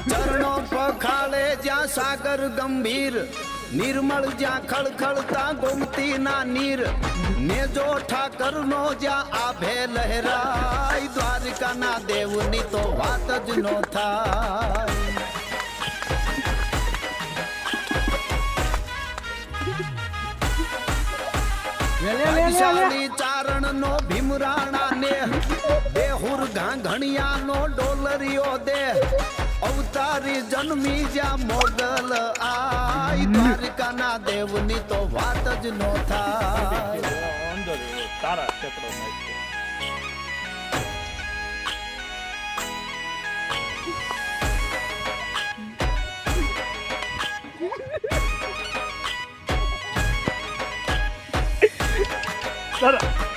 ચરણો પખાળે જ્યાં સાગર ગંભીર, નિર્મળ જ્યાં ખળખળતા ગોમતી ના નીર, નેજો ઠાકર નો જ્યાં આભે લહેરાય, દ્વારકા ના દેવની તો વાત જ નો થાય. વૈશાલી ચારણ નો ભીમરાણા ને, બેહુર ઘાંઘણિયા નો ડોલરિયો દે, અવતારી જન્મી જ્યાં મોગલ આય, દ્વારકા ના દેવની તો વાત જ નો થાય. તારા ક્ષેત્રો તારા